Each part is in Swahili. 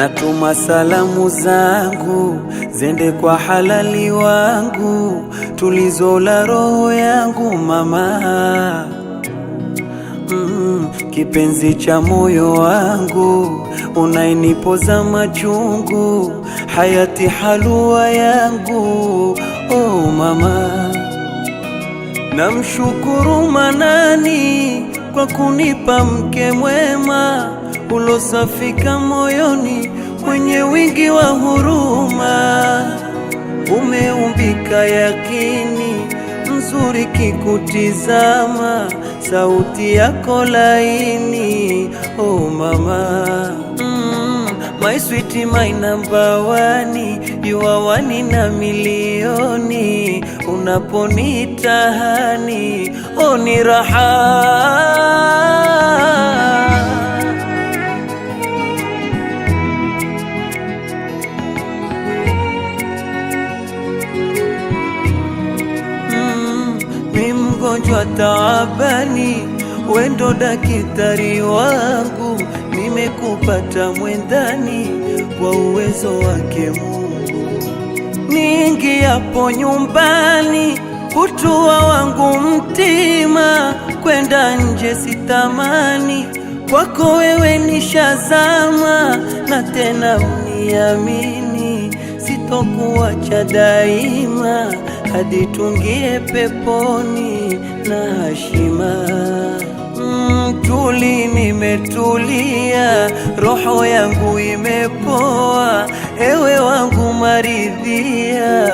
natuma salamu zangu zende kwa halali wangu, tulizo la roho yangu mama. Kipenzi cha moyo wangu, unainipoza machungu, hayati halua yangu, oh mama. Namshukuru Manani kwa kunipa mke mwema, ulosafika moyoni, mwenye wingi wa huruma. Umeumbika yakini, mzuri kikutizama, sauti yako laini, oh mama. My sweet, my number one, you are one in a million. Unaponita hani, oh ni raha. Mi mgonjwa taabani, wendo daktari wangu, nimekupata mwendani kwa uwezo wake Mungu. Niingiapo nyumbani, kutua wangu mtima, kwenda nje sitamani, kwako wewe nishazama, na tena uniamini, sitokuacha daima, hadi tungie peponi na hashima. Tuli nimetulia, roho yangu imepoa, ewe wangu maridhia,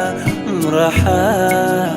mraha.